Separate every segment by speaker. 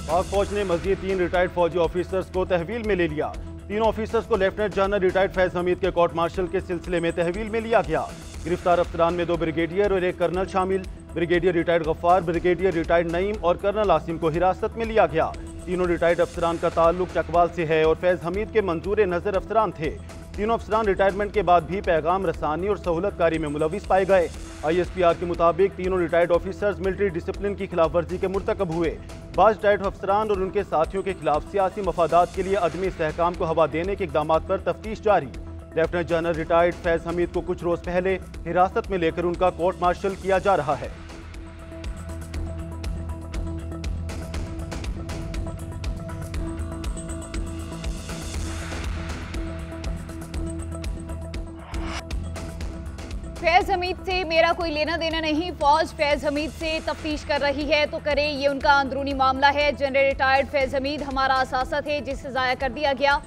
Speaker 1: पाक फौज ने मजीद 3 रिटायर्ड फौजी ऑफिसर्स को तहवील में ले लिया। 3 ऑफिसर्स को lieutenant general retired Faiz Hamid के कोर्ट मार्शल के सिलसिले में तहवील में लिया गया। गिरफ्तार अफसरान में 2 ब्रिगेडियर और 1 कर्नल शामिल। Brigadier retired Gaffar, brigadier retired Naeem और कर्नल आसिम को हिरासत में लिया गया। तीनों रिटायर्ड अफसरान का ताल्लुक चकवाल से है और फैज हमीद के मंजूर नजर अफसरान थे। तीनों अफसरान रिटायरमेंट के बाद भी पैगाम रसानी और सहूलतकारी में मुलविस पाए गए। ISPR के मुताबिक तीनों रिटायर्ड ऑफिसर्स मिलिट्री डिसिप्लिन की खिलाफ वर्जी के मुर्तकब हुए। बाज़ रिटायर्ड अफसरान और उनके साथियों के खिलाफ सियासी मफादात के लिए अदमी इस्तेहकाम को हवा देने के इकदाम पर तफ्तीश जारी। Lieutenant general retired Faiz Hamid को कुछ रोज पहले हिरासत में लेकर उनका कोर्ट मार्शल किया जा रहा है।
Speaker 2: फैज हमीद से मेरा कोई लेना देना नहीं। फौज फैज हमीद से तफ्तीश कर रही है तो करे, ये उनका अंदरूनी मामला है। जनरल रिटायर्ड फैज हमीद हमारा असासा थे जिसे जाया कर दिया गया।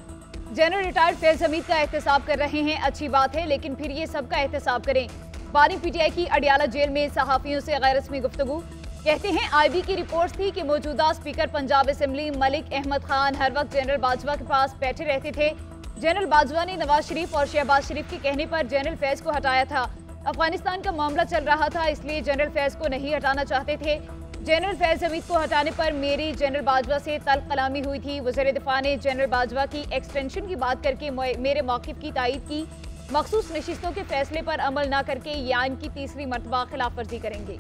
Speaker 2: जनरल रिटायर्ड फैज हमीद का एहतसाब कर रहे हैं, अच्छी बात है, लेकिन फिर ये सबका एहतसाब करें। बानी PTI की अडियाला जेल में सहाफियों से गैर रस्मी गुफ्तगू। कहते हैं IB की रिपोर्ट थी कि मौजूदा स्पीकर पंजाब असेंबली मलिक अहमद खान हर वक्त जनरल बाजवा के पास बैठे रहते थे। जनरल बाजवा ने नवाज शरीफ और शहबाज शरीफ के कहने पर जनरल फैज को हटाया था। अफगानिस्तान का मामला चल रहा था, इसलिए जनरल फैज को नहीं हटाना चाहते थे। जनरल फैज हमीद को हटाने पर मेरी जनरल बाजवा से तल्ख कलामी हुई थी। वज़ीर दिफा ने जनरल बाजवा की एक्सटेंशन की बात करके मेरे मौक़िफ़ की तायीद की। मखसूस नशिस्तों के फैसले पर अमल न करके ये आइन की तीसरी मरतबा खिलाफ वर्जी करेंगे।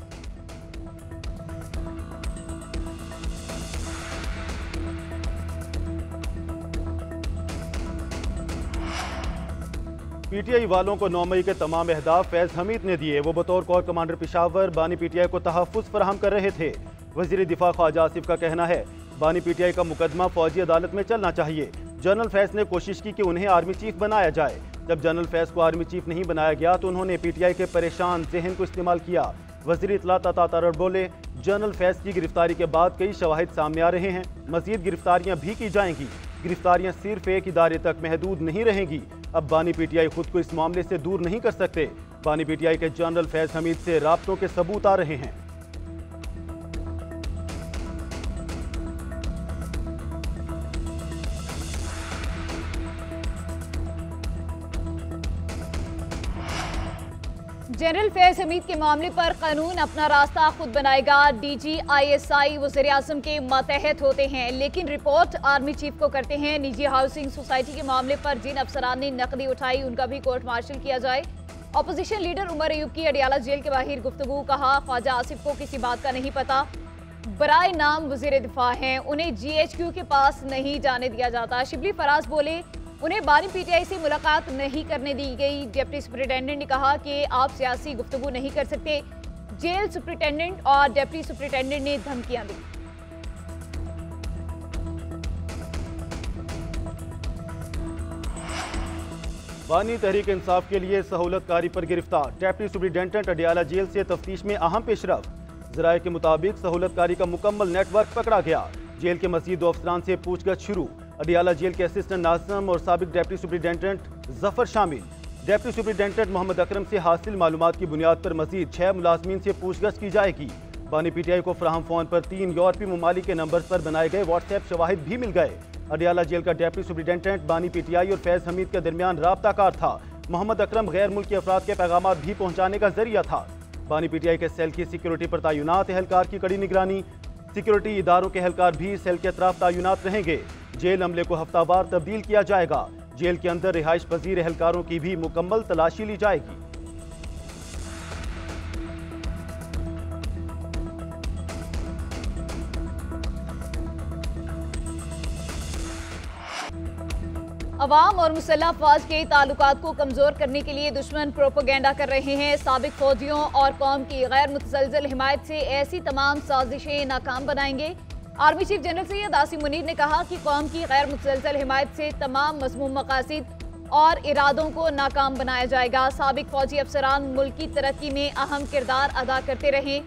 Speaker 1: PTI वालों को 9 मई के तमाम अहदाफ फैज हमीद ने दिए। वो बतौर कोर कमांडर पेशावर बानी PTI को तहफ़्फ़ुज़ फराहम कर रहे थे। वज़ीर दिफा ख्वाजा आसिफ का कहना है, बानी PTI का मुकदमा फौजी अदालत में चलना चाहिए। जनरल फैज ने कोशिश की कि उन्हें आर्मी चीफ बनाया जाए। जब जनरल फैज को आर्मी चीफ नहीं बनाया गया तो उन्होंने PTI के परेशान जहन को इस्तेमाल किया। वज़ीर इत्तलात अता तारड़ बोले, जनरल फैज की गिरफ्तारी के बाद कई शवाहिद सामने आ रहे हैं, मज़ीद गिरफ्तारियाँ भी की जाएंगी। गिरफ्तारियां सिर्फ एक इदारे तक महदूद नहीं रहेंगी। अब बानी PTI खुद को इस मामले से दूर नहीं कर सकते। बानी PTI के जनरल फैज हमीद से राब्तों के सबूत आ रहे हैं।
Speaker 2: जनरल फैज हमीद के मामले पर कानून अपना रास्ता खुद बनाएगा। DG ISI वज़ीर आज़म के मातहत होते हैं, लेकिन रिपोर्ट आर्मी चीफ को करते हैं। निजी हाउसिंग सोसाइटी के मामले पर जिन अफसरान ने नकदी उठाई उनका भी कोर्ट मार्शल किया जाए। अपोजिशन लीडर उमर अयूब की अडियाला जेल के बाहर गुफ्तगू। कहा, ख्वाजा आसिफ को किसी बात का नहीं पता, बराए नाम वज़ीर दिफा हैं, उन्हें GHQ के पास नहीं जाने दिया जाता। शिबली फराज बोले, उन्हें बानी PTI से मुलाकात नहीं करने दी गई। डिप्टी सुपरिटेंडेंट ने कहा कि आप सियासी गुफ्तगू नहीं कर सकते। जेल सुपरिटेंडेंट और डिप्टी सुपरिटेंडेंट ने धमकियां दी।
Speaker 1: बानी तहरीक इंसाफ के लिए सहूलतकारी पर गिरफ्तार। डिप्टी सुपरिटेंडेंट अडियाला जेल से तफ्तीश में अहम पेशरफ। ज़राए के मुताबिक सहूलतकारी का मुकम्मल नेटवर्क पकड़ा गया। जेल के मज़ीद 2 अफसरान से पूछताछ शुरू। अडियाला जेल के असिस्टेंट नाज़िम और साबिक डिप्टी सुपरिटेंडेंट जफर शामिल। डिप्टी सुपरिटेंडेंट मोहम्मद अकरम से हासिल मालूमात की बुनियाद पर मजीद 6 मुलाजमीन से पूछताछ की जाएगी। बानी PTI को फराहम फोन पर 3 यूरोपीय ममालिक के नंबर पर बनाए गए व्हाट्सएप शवाहिद भी मिल गए। अडियाला जेल का डिप्टी सुपरिटेंडेंट बानी PTI और फैज हमीद के दरमियान राब्ताकार था। मोहम्मद अकरम गैर मुल्की अफराद के पैगाम भी पहुँचाने का जरिया था। बानी PTI के सेल की सिक्योरिटी पर तैनात एहलकार की कड़ी निगरानी। सिक्योरिटी इदारों के एहलकार भी सेल के अतराफ तैनात रहेंगे। जेल अमले को हफ्तावार तब्दील किया जाएगा। जेल के अंदर रिहाइश पजीर एहलकारों की भी मुकम्मल तलाशी ली जाएगी।
Speaker 2: अवाम और मुसल्लह अफवाज के ताल्लुकात को कमजोर करने के लिए दुश्मन प्रोपेगेंडा कर रहे हैं। साबिक फौजियों और कौम की गैर मुतसलसल हिमायत से ऐसी तमाम साजिशें नाकाम बनाएंगे। Army chief general Syed Asim Munir ने कहा कि कौम की गैर मुतसलसल हिमायत से तमाम मज़मूम मकासद और इरादों को नाकाम बनाया जाएगा। साबिक फौजी अफसरान मुल्क की तरक्की में अहम किरदार अदा करते रहे।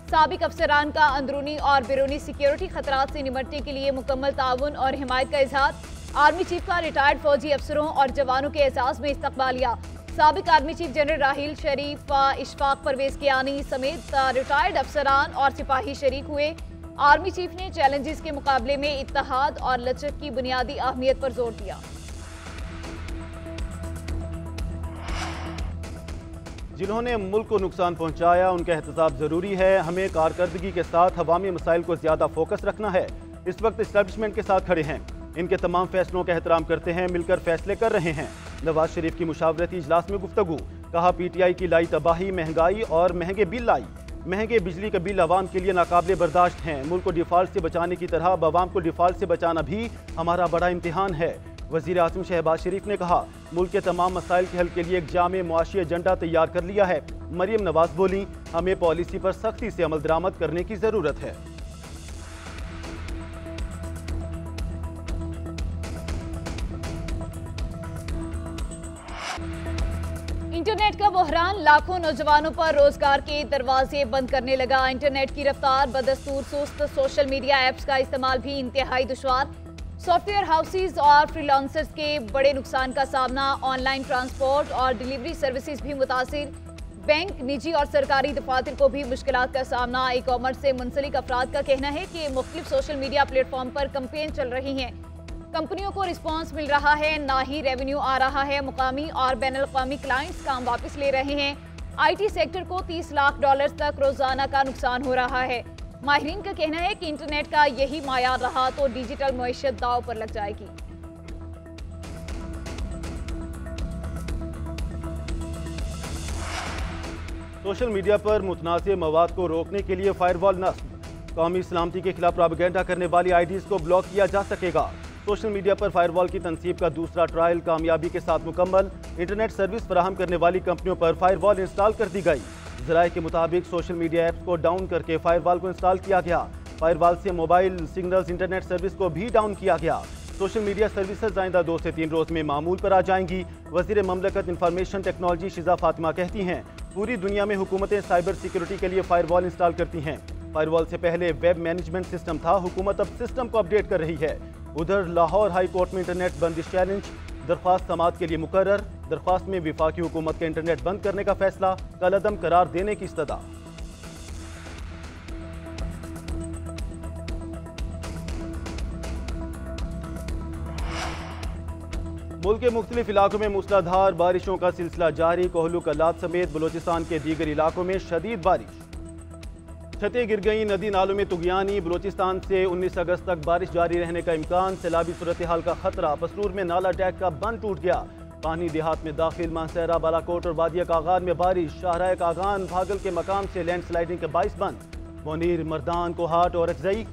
Speaker 2: साबिक अफसरान का अंदरूनी और बैरूनी सिक्योरिटी खतरात से निपटने के लिए मुकम्मल ताउन और हिमायत का इजहार। आर्मी चीफ का रिटायर्ड फौजी अफसरों और जवानों के एहसास में इस्तकबालिया। साबिक आर्मी चीफ जनरल राहील शरीफ, इशफाक परवेज कियानी समेत रिटायर्ड अफसरान और सिपाही शरीक हुए। आर्मी चीफ ने चैलेंजेस के मुकाबले में इत्तेहाद और लचक की बुनियादी अहमियत पर जोर दिया।
Speaker 1: जिन्होंने मुल्क को नुकसान पहुंचाया उनका एहतसाब जरूरी है। हमें कारकर्दगी के साथ अवामी मसाइल को ज्यादा फोकस रखना है। इस वक्त इस्टेब्लिशमेंट के साथ खड़े हैं, इनके तमाम फैसलों का एहतराम करते हैं, मिलकर फैसले कर रहे हैं। नवाज शरीफ की मुशावरती इजलास में गुफ्तगू, कहा पीटीआई की लाई तबाही, महंगाई और महंगे बिल लाई। महंगे बिजली का बिल आवाम के लिए नाकाबिले बर्दाश्त हैं। मुल्क को डिफॉल्ट से बचाने की तरह अब आवाम को डिफॉल्ट से बचाना भी हमारा बड़ा इम्तिहान है। वज़ीर आज़म शहबाज शरीफ ने कहा मुल्क के तमाम मसाइल के हल के लिए एक जामे मुआशी एजेंडा तैयार कर लिया है। मरियम नवाज बोली, हमें पॉलिसी पर सख्ती से अमल दरामद करने की ज़रूरत है।
Speaker 2: इंटरनेट का बहरान लाखों नौजवानों पर रोजगार के दरवाजे बंद करने लगा। इंटरनेट की रफ्तार बदस्तूर सुस्त, सोशल मीडिया ऐप्स का इस्तेमाल भी इंतहाई दुश्वार। सॉफ्टवेयर हाउसेज और फ्रीलांसर्स के बड़े नुकसान का सामना। ऑनलाइन ट्रांसपोर्ट और डिलीवरी सर्विसेज भी मुतासिर। बैंक, निजी और सरकारी दफातर को भी मुश्किलात का सामना। ई कॉमर्स से मुंसलिक अफराद का कहना है कि मुख्तलिफ सोशल मीडिया प्लेटफॉर्म पर कैंपेन चल रही हैं। कंपनियों को रिस्पांस मिल रहा है, ना ही रेवेन्यू आ रहा है। मुकामी और बैनुल-अक़वामी क्लाइंट्स काम वापस ले रहे हैं। IT सेक्टर को $30 लाख तक रोजाना का नुकसान हो रहा है। माहिरीन का कहना है कि इंटरनेट का यही मायार रहा तो डिजिटल मईशत दांव पर लग जाएगी।
Speaker 1: सोशल मीडिया पर मुतनाज़िर मवाद को रोकने के लिए फायरवॉल नस्ब। कौमी सलामती के खिलाफ प्रोपेगेंडा करने वाली IDs को ब्लॉक किया जा सकेगा। सोशल मीडिया पर फायरवॉल की तनसीब का दूसरा ट्रायल कामयाबी के साथ मुकम्मल। इंटरनेट सर्विस फराहम करने वाली कंपनियों पर फायरवॉल इंस्टॉल कर दी गई। ज़राए के मुताबिक सोशल मीडिया ऐप्स को डाउन करके फायरवॉल को इंस्टॉल किया गया। फायरवॉल से मोबाइल सिग्नल्स इंटरनेट सर्विस को भी डाउन किया गया। सोशल मीडिया सर्विसेज आइंदा 2 से 3 रोज में मामूल पर आ जाएंगी। वज़ीर ममलकत इंफॉर्मेशन टेक्नोलॉजी शिजा फातिमा कहती हैं पूरी दुनिया में हुकूमतें साइबर सिक्योरिटी के लिए फायरवॉल इंस्टॉल करती हैं। फायरवॉल से पहले वेब मैनेजमेंट सिस्टम था, हुकूमत अब सिस्टम को अपडेट कर रही है। उधर लाहौर हाई कोर्ट में इंटरनेट बंदिश चैलेंज, दरख्वास्त समाअत के लिए मुकर्रर। दरख्वास्त में विफाकी हुकूमत के इंटरनेट बंद करने का फैसला, कलअदम करार देने की इस्तदा। मुल्क के मुख्तलिफ इलाकों में मूसलाधार बारिशों का सिलसिला जारी। कोहलू कल्लात समेत बलोचिस्तान के दीगर इलाकों में शदीद बारिश, छतें गिर गई, नदी नालों में तुगयानी। बलोचिस्तान से 19 अगस्त तक बारिश जारी रहने का इम्कान। सैलाबी सूरत हाल का खतरा। पसरूर में नाला टैक का बंद टूट गया। पानी देहात में दाखिल। मानसहरा, बालाकोट और वादिया कागान में बारिश। शाहराह कागान भागल के मकाम से लैंडस्लाइडिंग के बाइस बंद। मोनीर, मर्दान, कोहाट और अजई।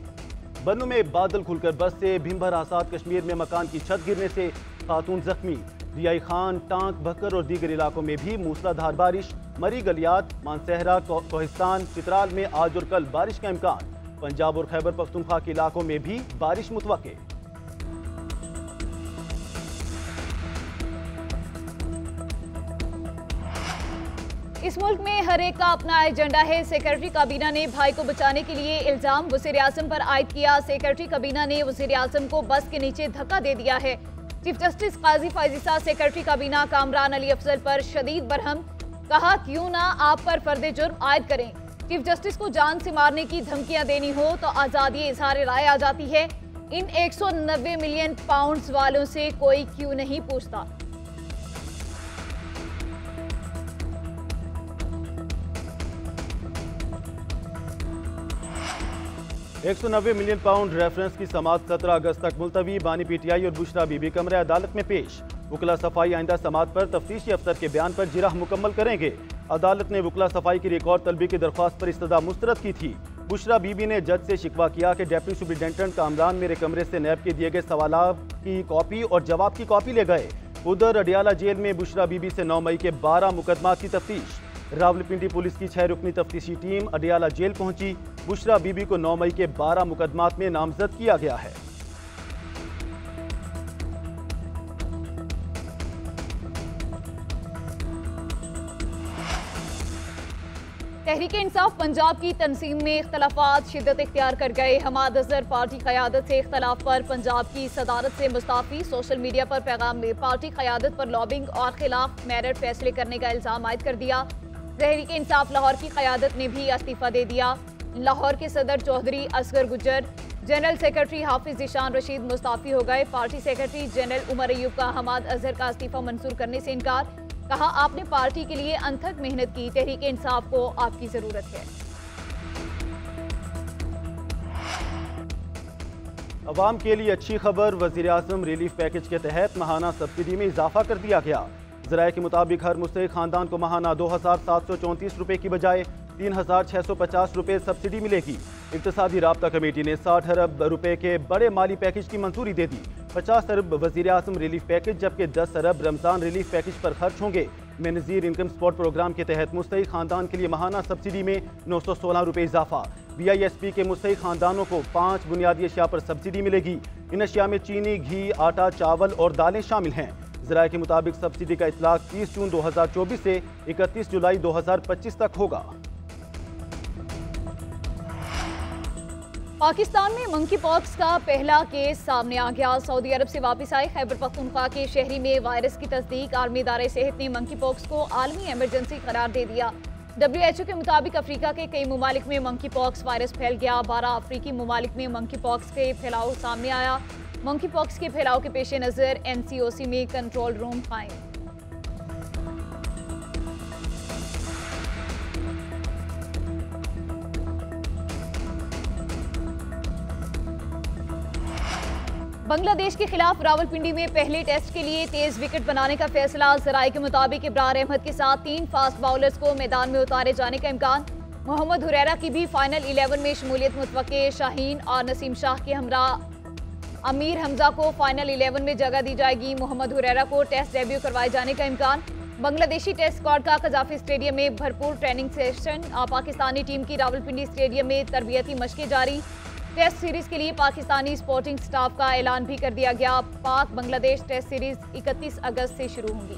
Speaker 1: बन्नू में बादल खुलकर बस से। भिम्बर, आसाद कश्मीर में मकान की छत गिरने से खातून जख्मी। रियाई खान, टांक, बकर और दीगर इलाकों में भी मूसलाधार बारिश। मरी, गलियात, मानसहरा, कोहिस्तान, चित्राल में आज और कल बारिश का इम्कान। पंजाब और खैबर पख्तूनख्वा के इलाकों में भी बारिश मुतवक्के।
Speaker 2: इस मुल्क में हर एक का अपना एजेंडा है। सेक्रेटरी काबीना ने भाई को बचाने के लिए इल्जाम वज़ीर आज़म पर आयद किया। सेक्रेटरी काबीना ने वज़ीर आज़म को बस के नीचे धक्का दे दिया है। चीफ जस्टिस काजी फायजीसा सेक्रेटरी काबीना कामरान अली अफजल पर शदीद बरहम, कहा क्यों ना आप पर फर्दे जुर्म आयद करें। चीफ जस्टिस को जान से मारने की धमकियां देनी हो तो आज़ादी इजहार राय आ जाती है। इन 190 मिलियन पाउंड्स वालों से कोई क्यों नहीं पूछता।
Speaker 1: 190 मिलियन पाउंड रेफरेंस की समाअत 17 अगस्त तक मुलतवी। बानी PTI और बुशरा बीबी कमरे अदालत में पेश। वकला सफाई आइंदा समाअत पर तफ्तीशी अफसर के बयान पर जिरह मुकम्मल करेंगे। अदालत ने वकला सफाई की रिकॉर्ड तलबी की दरख्वास्त पर इस्तदा मुस्तरद की थी। बुशरा बीबी ने जज से शिकवा किया कि डिप्टी सुपरिटेंडेंट कामरान मेरे कमरे से नैब के दिए गए सवालात की कॉपी और जवाब की कॉपी ले गए। उधर अडियाला जेल में बुशरा बीबी से 9 मई के 12 मुकदमात की तफ्तीश। रावलपिंडी पुलिस की 6 रुकनी तफ्तीशी टीम अडियाला जेल पहुंची। बुशरा बीबी को 9 मई के 12 मुकदमात में नामजद किया गया है।
Speaker 2: तहरीक इंसाफ पंजाब की तंजीम में इख्तलाफात शिद्दत इख्तियार कर गए। हमाद अजहर पार्टी क़यादत से इख्तलाफ पर पंजाब की सदारत से मुस्ताफ़ी। सोशल मीडिया पर पैगाम में पार्टी क़यादत पर लॉबिंग और खिलाफ मेरिट फैसले करने का इल्ज़ाम आयद कर दिया। तहरीक इंसाफ लाहौर की क़यादत ने भी इस्तीफ़ा दे दिया। लाहौर के सदर चौधरी असगर गुज्जर, जनरल सेक्रेटरी हाफिज ईशान रशीद मुस्ताफी हो गए। Party secretary general Umar Ayub का हमाद अजहर का इस्तीफा मंजूर करने से इनकार। कहा, आपने पार्टी के लिए अनथक मेहनत की, तहरीक इंसाफ को आपकी जरूरत है।
Speaker 1: अवाम के लिए अच्छी खबर, वजीर आज़म रिलीफ पैकेज के तहत माहाना सब्सिडी में इजाफा कर दिया गया। ज़राए के मुताबिक हर मुस्तहिक खानदान को माहाना 2734 रुपए की बजाय 3650 रुपए सब्सिडी मिलेगी। इक्तिसादी राब्ता कमेटी ने 60 अरब रुपए के बड़े माली पैकेज की मंजूरी दे दी। 50 अरब वजीर आज़म रिलीफ पैकेज जबकि 10 अरब रमज़ान रिलीफ पैकेज पर खर्च होंगे। बेनज़ीर इनकम सपोर्ट प्रोग्राम के तहत मुस्तहिक खानदान के लिए माहाना सब्सिडी में 916 रुपए इजाफा। BISP के मुस्तहिक खानदानों को 5 बुनियादी अशिया पर सब्सिडी मिलेगी। इन अशिया में चीनी, घी, आटा, चावल और दालें शामिल हैं। ज़राए के मुताबिक सब्सिडी का इतलाक 30 जून 2024 से 31 जुलाई 2025 तक होगा।
Speaker 2: पाकिस्तान में मंकी पॉक्स का पहला केस सामने आ गया। सऊदी अरब से वापस आए खैबर पख्तूनख्वा के शहरी में वायरस की तस्दीक। आलमी इदारे सेहत ने मंकी पॉक्स को आलमी एमरजेंसी करार दे दिया। WHO के मुताबिक अफ्रीका के कई ममालिक में मंकी पॉक्स वायरस फैल गया। 12 अफ्रीकी ममालिक में मंकी पॉक्स के फैलाव सामने आया। मंकी पॉक्स के फैलाव के पेश नज़र NCOC में कंट्रोल रूम कायम। बांग्लादेश के खिलाफ रावलपिंडी में पहले टेस्ट के लिए तेज विकेट बनाने का फैसला। ज़राए के मुताबिक इब्रार अहमद के साथ 3 फास्ट बाउलर्स को मैदान में उतारे जाने का इम्कान। मोहम्मद हुरैरा की भी फाइनल 11 में शमूलियत मुतवक्के। शाहीन और नसीम शाह के हमरा अमीर हमजा को फाइनल 11 में जगह दी जाएगी। मोहम्मद हुरैरा को टेस्ट डेब्यू करवाए जाने का इम्कान। बांग्लादेशी टेस्ट स्क्वाड का कजाफी स्टेडियम में भरपूर ट्रेनिंग सेशन। पाकिस्तानी टीम की रावलपिंडी स्टेडियम में तरबियती मशकें जारी। टेस्ट सीरीज के लिए पाकिस्तानी स्पोर्टिंग स्टाफ का ऐलान भी कर दिया गया। पाक बांग्लादेश टेस्ट सीरीज 31 अगस्त से शुरू होंगी।